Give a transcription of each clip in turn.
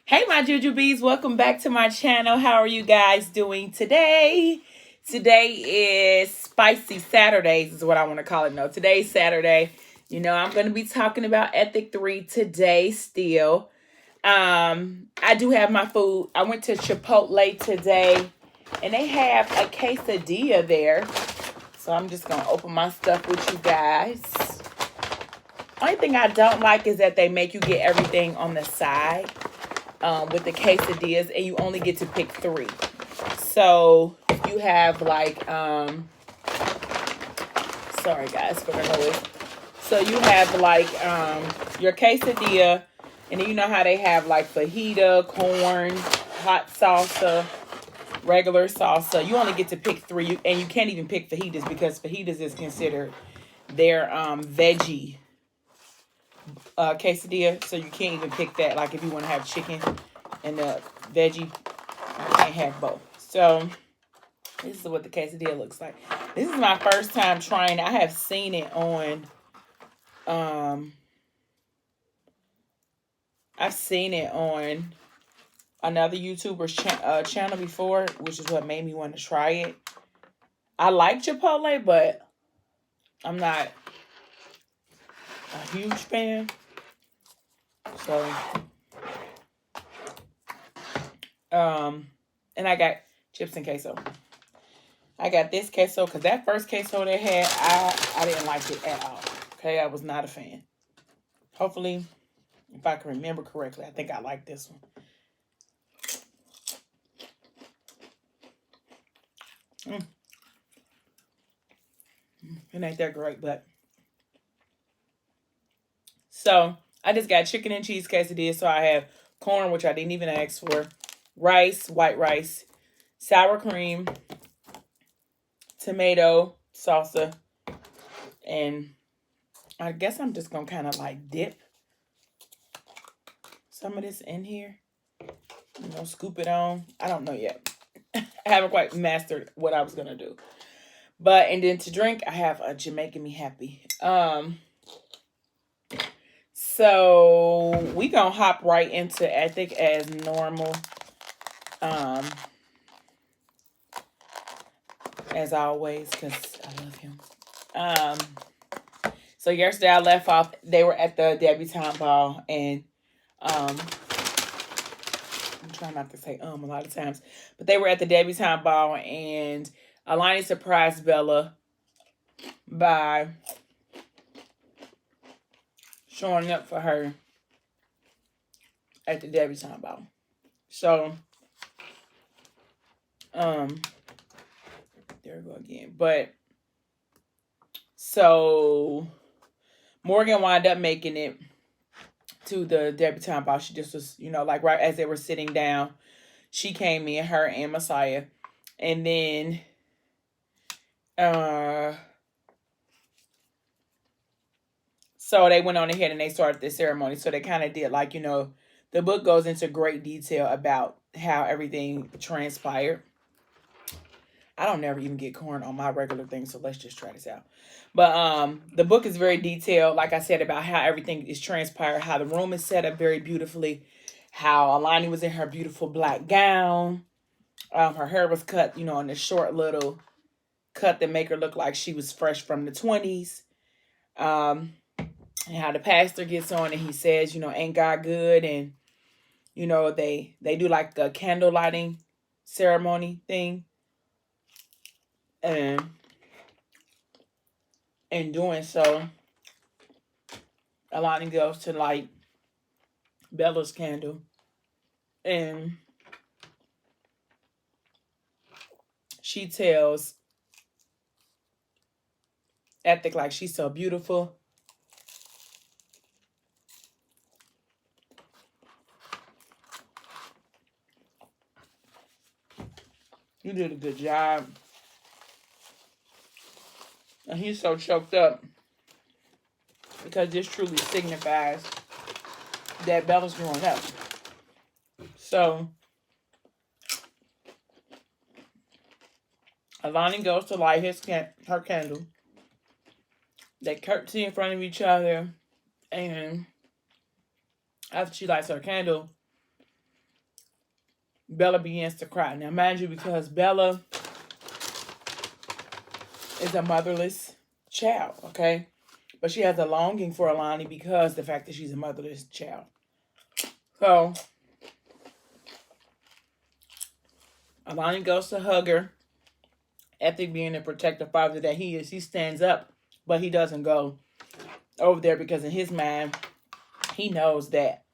Hey, my Jujubes, welcome back to my channel. How are you guys doing today? Today is Spicy Saturdays, is what I want to call it. No, today's Saturday. You know, I'm going to be talking about Ethic 3 today still. I do have my food. I went to Chipotle today, and they have a quesadilla there. So I'm just going to open my stuff with you guys. Only thing I don't like is that they make you get everything on the side. With the quesadillas, and you only get to pick 3. So you have like sorry guys for the noise. So you have like your quesadilla, and then you know how they have like fajita, corn, hot salsa, regular salsa. You only get to pick 3, and you can't even pick fajitas because fajitas is considered their veggie quesadilla, so you can't even pick that. Like if you want to have chicken and the veggie, you can't have both. So this is what the quesadilla looks like. This is my first time trying it. I have seen it on I've seen it on another YouTuber's channel before, which is what made me want to try it. I like Chipotle, but I'm not a huge fan. So and I got chips and queso. I got this queso because that first queso they had, I didn't like it at all. Okay, I was not a fan. Hopefully, if I can remember correctly, I think I like this one. It ain't that great, but so I just got chicken and cheese quesadilla. So I have corn, which I didn't even ask for, rice, white rice, sour cream, tomato, salsa, and I guess I'm just gonna kind of like dip some of this in here. You know, scoop it on. I don't know yet. I haven't quite mastered what I was gonna do. But and then to drink, I have a Jamaican Me Happy. So we gonna hop right into Ethic as normal. As always, because I love him. So yesterday I left off. They were at the debutante ball, and I'm trying not to say a lot of times, but they were at the debutante ball, and Alani surprised Bella by showing up for her at the debutante ball. So, there we go again. But so Morgan wound up making it to the debutante ball. She just was, you know, like right as they were sitting down, she came in, her and Messiah, and then so they went on ahead and they started the ceremony. So they kind of did like, you know, the book goes into great detail about how everything transpired. I don't never even get corn on my regular thing, so let's just try this out. But the book is very detailed, like I said, about how everything is transpired, how the room is set up very beautifully, how Alani was in her beautiful black gown. Her hair was cut, you know, in a short little cut that make her look like she was fresh from the 20s. And how the pastor gets on and he says, you know, ain't God good? And, you know, they do like a candle lighting ceremony thing. And in doing so, Alani goes to light Bella's candle. And she tells Ethic like she's so beautiful. You did a good job. And he's so choked up because this truly signifies that Bella's growing up. So Alani goes to light her candle. They curtsy in front of each other, and after she lights her candle, Bella begins to cry. Now, mind you, because Bella is a motherless child, okay? But she has a longing for Alani because the fact that she's a motherless child. So, Alani goes to hug her. Ethic being the protective father that he is, he stands up, but he doesn't go over there because in his mind, he knows that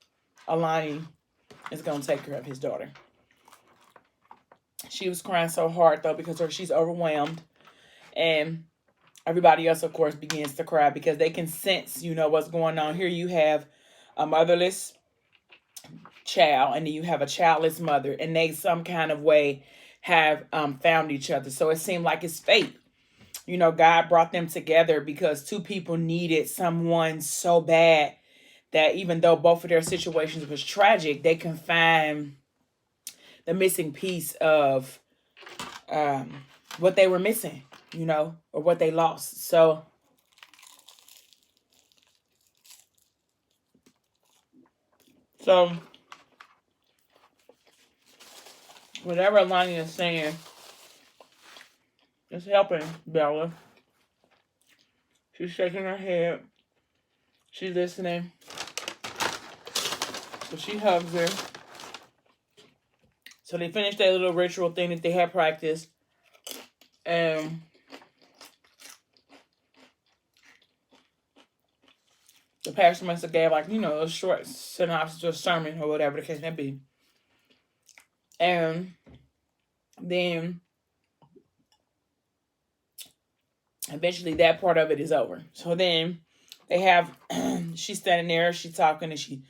Alani is going to take care of his daughter. She was crying so hard, though, because she's overwhelmed. And everybody else, of course, begins to cry because they can sense, what's going on. Here you have a motherless child, and then you have a childless mother, and they some kind of way have found each other. So it seemed like it's fate. God brought them together because two people needed someone so bad that even though both of their situations was tragic, they can find the missing piece of what they were missing, or what they lost. So whatever Alani is saying is helping Bella. She's shaking her head. She's listening. So she hugs her. So they finished that little ritual thing that they had practiced. And the pastor must have gave a short synopsis or sermon or whatever the case may be. And then eventually that part of it is over. So then they have, she's standing there, she's talking, and she,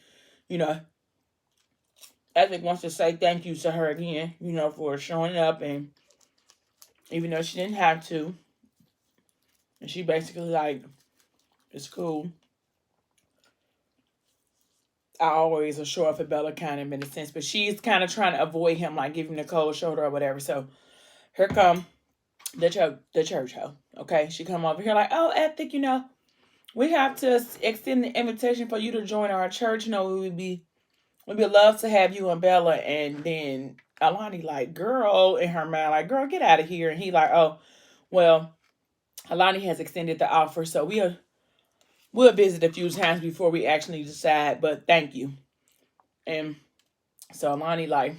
Ethic wants to say thank you to her again, for showing up, and even though she didn't have to, and she basically like, it's cool. I always will show up for Bella kind of in a sense, but she's kind of trying to avoid him, like giving the cold shoulder or whatever. So here come the church hoe. Okay, she come over here like, oh, Ethic, we have to extend the invitation for you to join our church. We'd love to have you and Bella. And then Alani like, girl, in her mind, like, girl, get out of here. And he like, oh, well, Alani has extended the offer, so we'll visit a few times before we actually decide, but thank you. And so Alani like,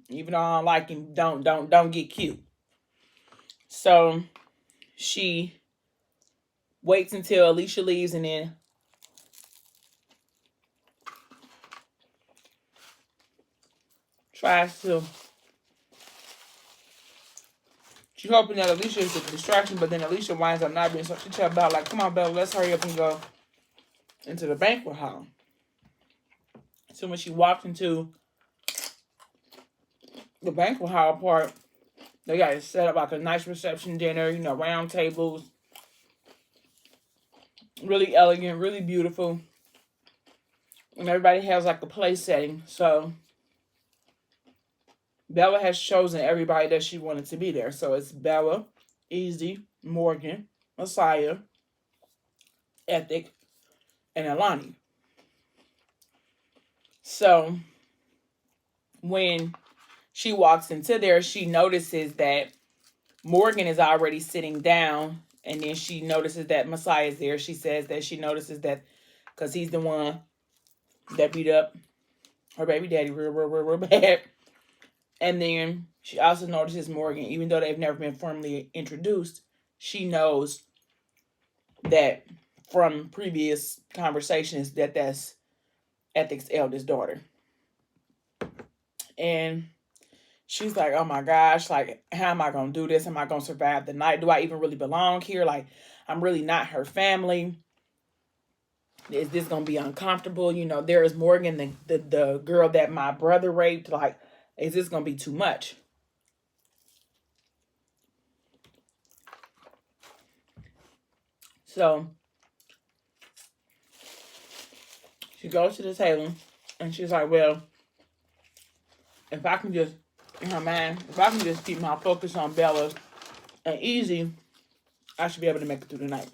even though I don't like him, don't get cute. So she waits until Alicia leaves, and then tries to, she's hoping that Alicia is a distraction, but then Alicia winds up not being, so she tells Bella, like, come on, Bella, let's hurry up and go into the banquet hall. So when she walked into the banquet hall part, they got it set up like a nice reception dinner, round tables. Really elegant, really beautiful. And everybody has like a place setting. So Bella has chosen everybody that she wanted to be there. So it's Bella, Easy, Morgan, Messiah, Ethic, and Alani. So when she walks into there, she notices that Morgan is already sitting down, and then she notices that Messiah is there. She says that she notices that because he's the one that beat up her baby daddy real bad. And then she also notices Morgan, even though they've never been formally introduced, she knows that from previous conversations that that's Ethic's eldest daughter. And she's like, oh my gosh, like, how am I going to do this? Am I going to survive the night? Do I even really belong here? Like, I'm really not her family. Is this going to be uncomfortable? There is Morgan, the girl that my brother raped. Like, is this going to be too much? So she goes to the table and she's like, well, if I can just, in her mind, if I can just keep my focus on Bella and Easy, I should be able to make it through the night.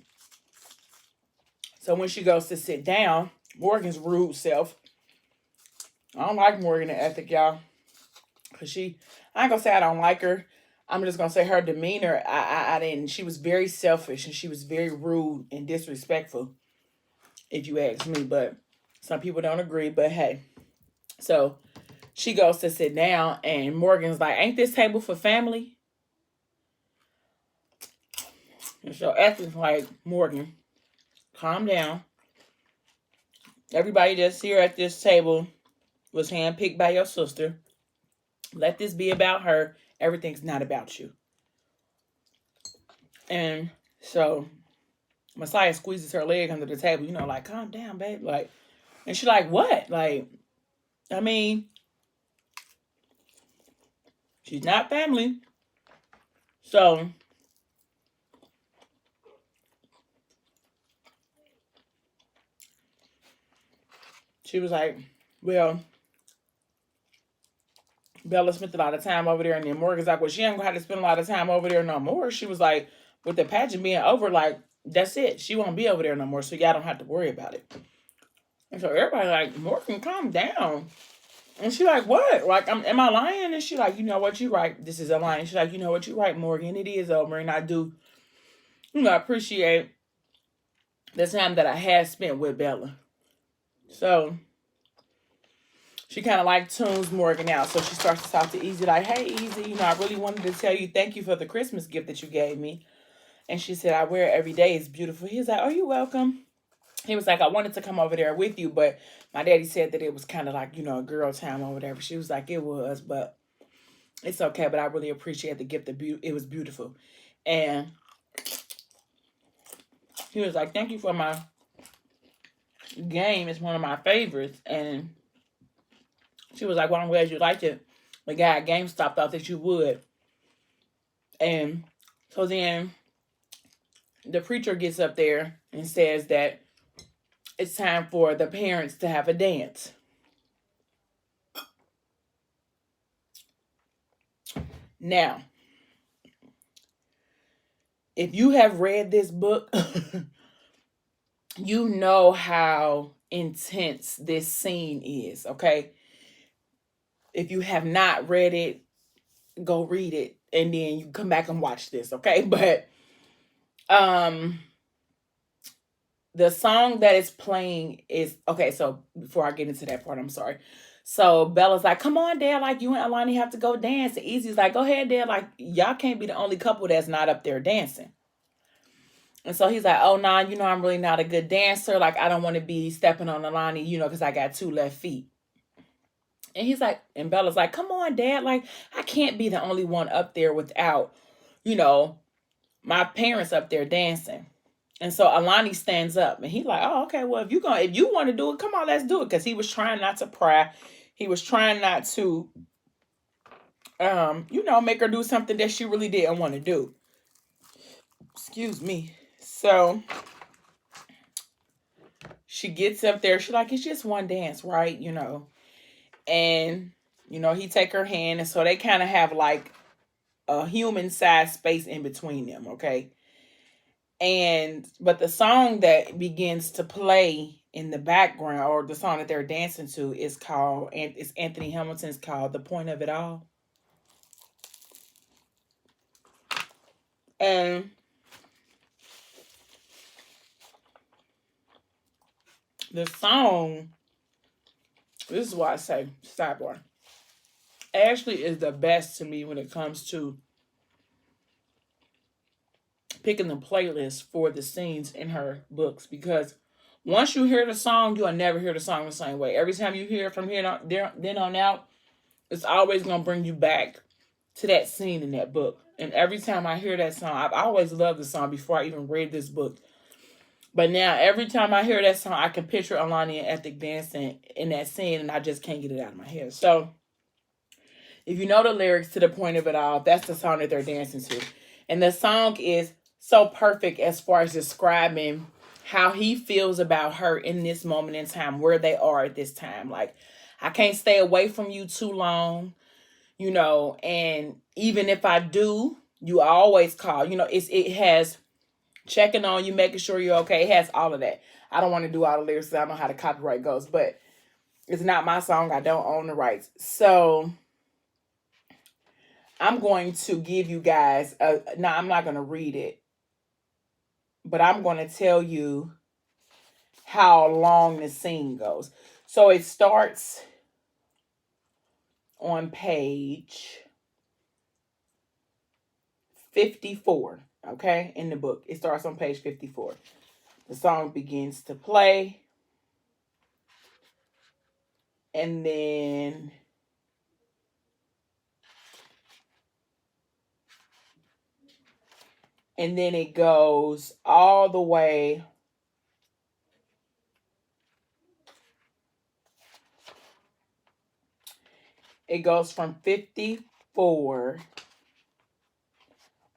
So when she goes to sit down, Morgan's rude self, I don't like Morgan and Ethic, y'all. Cause I ain't gonna say I don't like her. I'm just gonna say her demeanor. I didn't. She was very selfish and she was very rude and disrespectful, if you ask me. But some people don't agree. But hey, so she goes to sit down, and Morgan's like, "Ain't this table for family?" And so Ethel's like, "Morgan, calm down. Everybody that's here at this table was handpicked by your sister. Let this be about her. Everything's not about you." And so Messiah squeezes her leg under the table, like, calm down, babe. Like, and she's like, what? Like, I mean, she's not family. So she was like, well, Bella spent a lot of time over there. And then Morgan's like, well, she ain't gonna have to spend a lot of time over there no more. She was like, with the pageant being over, like, that's it. She won't be over there no more. So y'all don't have to worry about it. And so everybody like, Morgan, calm down. And she like, what? Like, am I lying? And she like, you know what, you right. This is a lie. She's like, you know what, you right, Morgan. It is over. And I do, appreciate the time that I had spent with Bella. So she kind of like tunes Morgan out. So she starts to talk to Easy like, hey, Easy, I really wanted to tell you thank you for the Christmas gift that you gave me. And she said, I wear it every day. It's beautiful. He's like, oh, you're welcome. He was like, I wanted to come over there with you, but my daddy said that it was kind of like, a girl time or whatever. She was like, it was, but it's okay. But I really appreciate the gift. It was beautiful. And he was like, thank you for my game. It's one of my favorites. And she was like, well, I'm glad you liked it. The guy at GameStop thought that you would. And so then the preacher gets up there and says that it's time for the parents to have a dance. Now, if you have read this book, you know how intense this scene is, okay? If you have not read it, go read it and then you come back and watch this, okay? But the song that is playing is okay. So before I get into that part, I'm sorry. So Bella's like, come on, Dad, like you and Alani have to go dance. And Easy's like, go ahead, Dad, like y'all can't be the only couple that's not up there dancing. And so he's like, oh, nah, I'm really not a good dancer. Like, I don't want to be stepping on Alani, because I got 2 left feet. And he's like, and Bella's like, come on, Dad. Like, I can't be the only one up there without, my parents up there dancing. And so Alani stands up and he's like, oh, okay, well, if you want to do it, come on, let's do it. Because he was trying not to pry. He was trying not to, make her do something that she really didn't want to do. Excuse me. So she gets up there. She's like, it's just one dance, right? And, he take her hand. And so they kind of have like a human-sized space in between them, okay? But the song that begins to play in the background, or the song that they're dancing to, is called, and it's Anthony Hamilton's, called The Point of It All. And the song, this is why I say sidebar, Ashley is the best to me when it comes to picking the playlist for the scenes in her books, because once you hear the song, you'll never hear the song the same way. Every time you hear it from here on, then on out, it's always going to bring you back to that scene in that book. And every time I hear that song, I've always loved the song before I even read this book. But now, every time I hear that song, I can picture Alani and Ethic dancing in that scene, and I just can't get it out of my head. So, if you know the lyrics to The Point of It All, that's the song that they're dancing to. And the song is so perfect as far as describing how he feels about her in this moment in time, where they are at this time. Like, I can't stay away from you too long, and even if I do, you always call. It has checking on you, making sure you're okay. It has all of that. I don't want to do all the lyrics, so I don't know how the copyright goes, but it's not my song. I don't own the rights. So I'm going to give you guys now I'm not going to read it, but I'm going to tell you how long the scene goes. So it starts on page 54, okay? In the book. It starts on page 54. The song begins to play, and then it goes all the way it goes from 54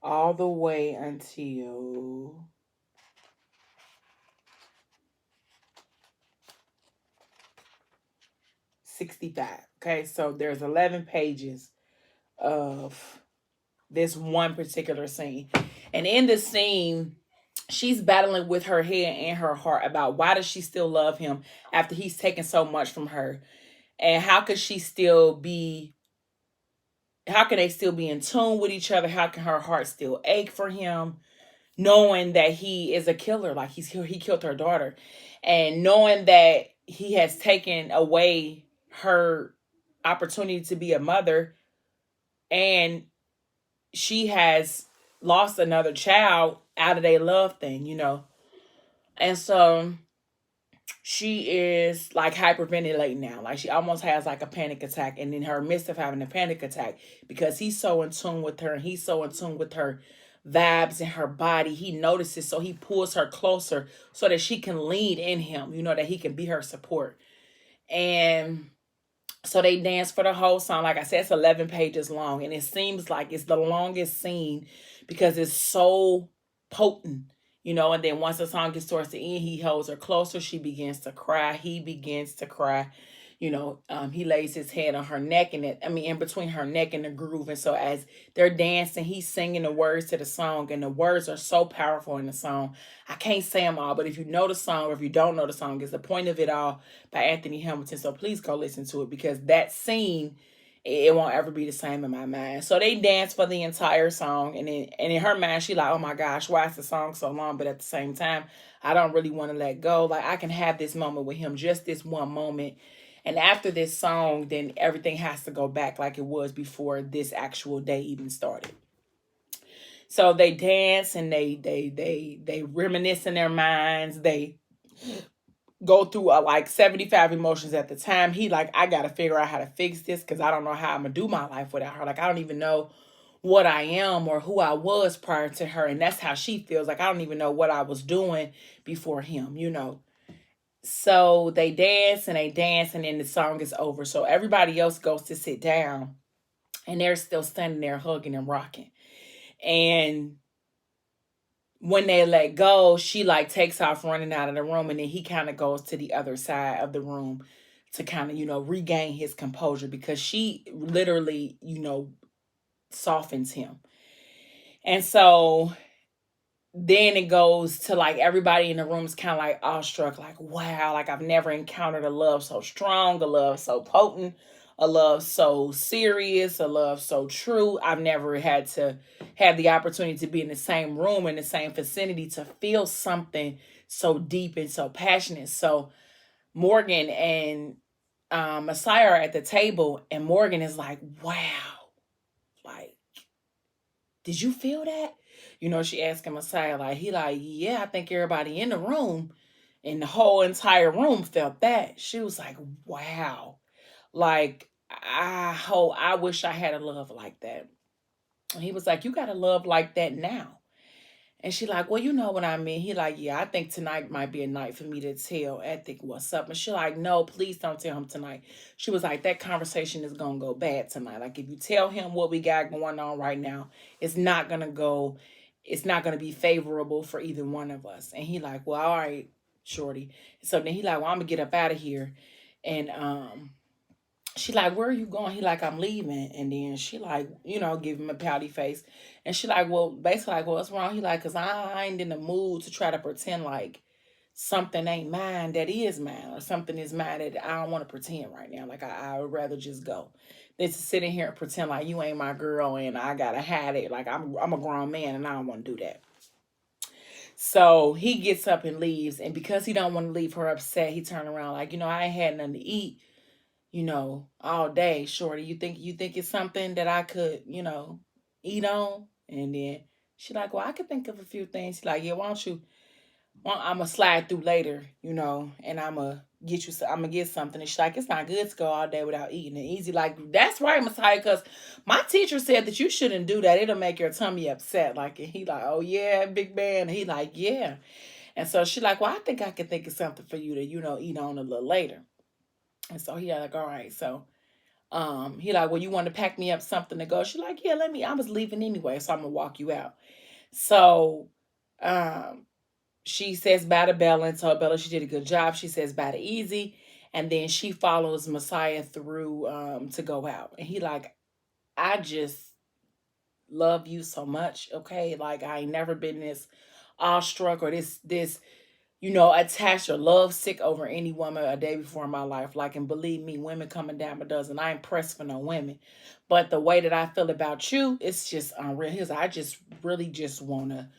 all the way until 65. Okay, so there's 11 pages of this one particular scene. And in the scene, she's battling with her head and her heart about why does she still love him after he's taken so much from her, and how could she still be, how can they still be in tune with each other, how can her heart still ache for him knowing that he is a killer, like he killed her daughter, and knowing that he has taken away her opportunity to be a mother, and she has lost another child out of their love thing, and so she is like hyperventilating now. Like she almost has like a panic attack. And in her midst of having a panic attack, because he's so in tune with her and he's so in tune with her vibes in her body, he notices. So he pulls her closer so that she can lean in him, that he can be her support. And so they dance for the whole song. Like I said, it's 11 pages long. And it seems like it's the longest scene because it's so potent, And then once the song gets towards the end, he holds her closer. She begins to cry. He begins to cry. He lays his head on her neck, and in between her neck and the groove. And so as they're dancing, he's singing the words to the song, and the words are so powerful in the song. I can't say them all, but if you know the song or if you don't know the song, it's The Point of It All by Anthony Hamilton. So please go listen to it, because that scene, it won't ever be the same in my mind. So they dance for the entire song, and in her mind, she like, oh my gosh, why is the song so long? But at the same time, I don't really want to let go. Like, I can have this moment with him, just this one moment. And after this song, then everything has to go back like it was before this actual day even started. So they dance and they reminisce in their minds. They go through like 75 emotions at the time. He like, I gotta figure out how to fix this because I don't know how I'm gonna do my life without her. Like, I don't even know what I am or who I was prior to her. And that's how she feels. Like, I don't even know what I was doing before him, So they dance and then the song is over. So everybody else goes to sit down, and they're still standing there hugging and rocking. And when they let go, she like takes off running out of the room, and then he kind of goes to the other side of the room to kind of, regain his composure, because she literally, softens him. And so then it goes to like everybody in the room is kind of like awestruck, like, wow, like I've never encountered a love so strong, a love so potent, a love so serious, a love so true. I've never had to have the opportunity to be in the same room, in the same vicinity, to feel something so deep and so passionate. So Morgan and Messiah are at the table, and Morgan is like, wow, like, did you feel that? She asked him Messiah, like, he like, yeah, I think everybody in the room, in the whole entire room, felt that. She was like, wow. Like, I wish I had a love like that. And he was like, you got a love like that now. And she like, well, you know what I mean. He like, yeah, I think tonight might be a night for me to tell Ethic what's up. And she like, no, please don't tell him tonight. She was like, that conversation is going to go bad tonight. Like, if you tell him what we got going on right now, it's not going to be favorable for either one of us. And he like, well, all right, shorty. So then he like, well, I'm going to get up out of here. And she like, where are you going? He like, I'm leaving. And then she like, give him a pouty face. And she like, well, basically like, well, what's wrong? He like, because I ain't in the mood to try to pretend like something ain't mine that is mine, or something is mine that I don't want to pretend right now. Like I would rather just go than to sit in here and pretend like you ain't my girl and I gotta hide it. Like I'm a grown man and I don't want to do that. So he gets up and leaves, and because he don't want to leave her upset, he turned around like, I ain't had nothing to eat, all day, shorty. You think it's something that I could, eat on? And then she like, well, I could think of a few things. She's like, yeah, why don't you? Well, I'm gonna slide through later, and I'm gonna get you. I'm gonna get something. And she's like, it's not good to go all day without eating. And easy, like that's right, Messiah, because my teacher said that you shouldn't do that. It'll make your tummy upset. Like, and he like, oh yeah, big man. And he like, yeah. And so she like, well, I think I can think of something for you to, eat on a little later. And so he like, all right. So he like, well, you want to pack me up something to go? She like, yeah, let me. I was leaving anyway, so I'm gonna walk you out. So um she says bye to Bella and told Bella she did a good job. She says bye to Easy. And then she follows Messiah through to go out. And he like, I just love you so much. Okay. Like I ain't never been this awestruck or this attached or love sick over any woman a day before in my life. Like, and believe me, women coming down a dozen. I ain't pressed for no women. But the way that I feel about you, it's just unreal. I just really just wanna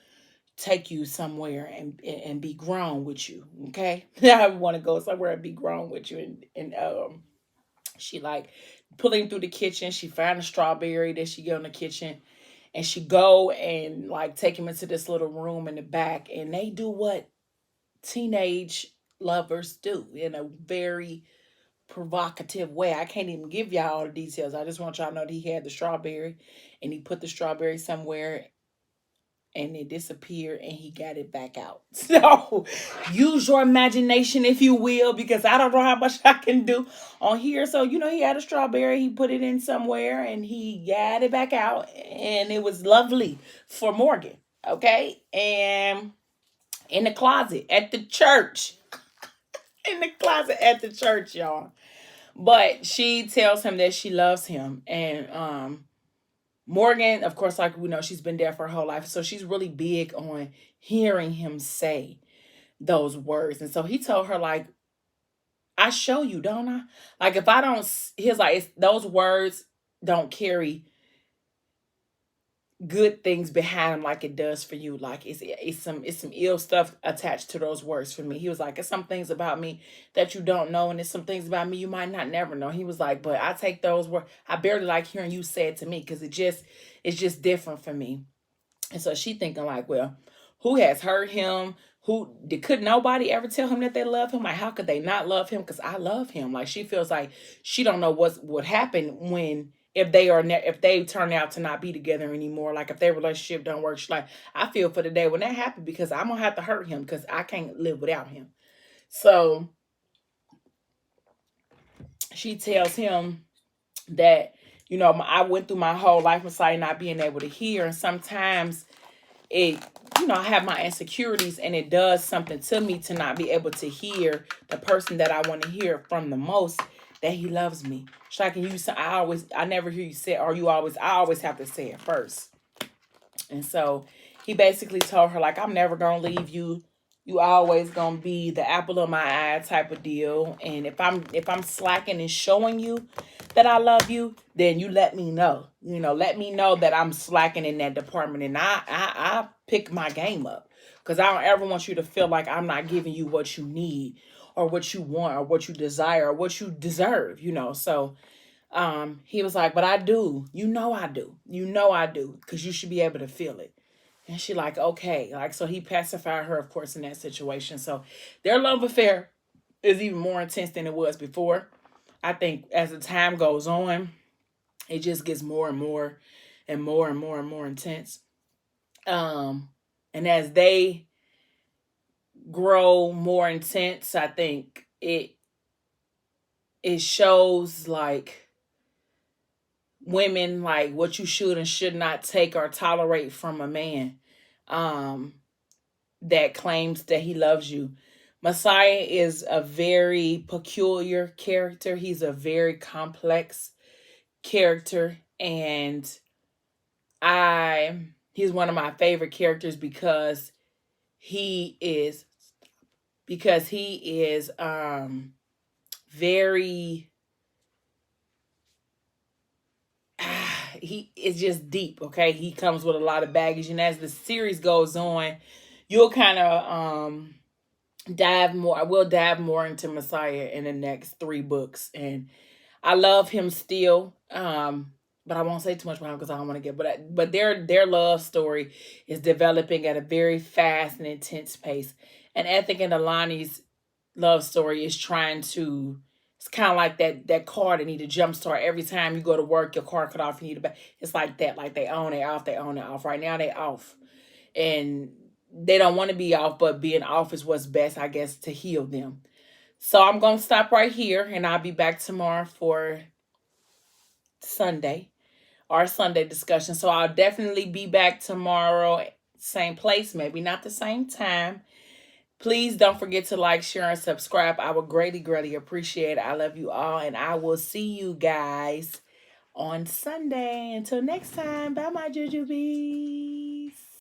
take you somewhere and be grown with you. Okay. I want to go somewhere and be grown with you. And she like pulling through the kitchen. She found a strawberry that she get in the kitchen, and she go and like take him into this little room in the back, and they do what teenage lovers do in a very provocative way. I can't even give y'all all the details. I just want y'all to know that he had the strawberry, and he put the strawberry somewhere, and it disappeared, and he got it back out. So use your imagination, if you will, because I don't know how much I can do on here. So, he had a strawberry, he put it in somewhere, and he got it back out, and it was lovely for Morgan. Okay. And in the closet at the church, in the closet at the church, y'all. But she tells him that she loves him. And Morgan, of course, like we know, she's been there for her whole life. So she's really big on hearing him say those words. And so he told her, like, I show you, don't I? Like, if I don't, he's like, those words don't carry good things behind them like it does for you. Like it's some ill stuff attached to those words for me. He was like, it's some things about me that you don't know, and it's some things about me you might not never know. He was like, but I take those words. I barely like hearing you say it to me because it's just different for me. And so she thinking like, well, who has hurt him? Could nobody ever tell him that they love him? Like, how could they not love him? Because I love him. Like, she feels like she don't know what would happen when if they turn out to not be together anymore. Like, if their relationship don't work, she's like, I feel for the day when that happened because I'm gonna have to hurt him because I can't live without him. So she tells him that I went through my whole life Messiah not being able to hear, and sometimes it I have my insecurities, and it does something to me to not be able to hear the person that I want to hear from the most, that he loves me. Like, I never hear you say, or I always have to say it first. And so he basically told her, like, I'm never gonna leave you. You always gonna be the apple of my eye type of deal. And if I'm slacking and showing you that I love you, then you let me know. Let me know that I'm slacking in that department, and I pick my game up, because I don't ever want you to feel like I'm not giving you what you need, or what you want, or what you desire, or what you deserve. So he was like, but I do. I do. I do, because you should be able to feel it. And she like, okay. Like, so he pacified her, of course, in that situation. So their love affair is even more intense than it was before. I think as the time goes on, it just gets more and more and more and more and more intense. And as they grow more intense, I think it shows, like, women, like, what you should and should not take or tolerate from a man that claims that he loves you. Messiah is a very peculiar character. He's a very complex character, and he's one of my favorite characters because he is because he is very he is just deep. Okay, he comes with a lot of baggage, and as the series goes on, you'll kind of dive more. I will dive more into Messiah in the next 3 books, and I love him still. But I won't say too much about him because I don't want to get. But their love story is developing at a very fast and intense pace. And Ethic and Alani's love story is trying to. It's kind of like that car that need to jumpstart every time you go to work. Your car cut off. You need to. It's like that. Like they own it off. They own it off. Right now they off, and they don't want to be off. But being off is what's best, I guess, to heal them. So I'm gonna stop right here, and I'll be back tomorrow for Sunday, our Sunday discussion. So I'll definitely be back tomorrow, same place, maybe not the same time. Please don't forget to like, share, and subscribe. I would greatly, greatly appreciate it. I love you all, and I will see you guys on Sunday. Until next time, bye, my jujubee.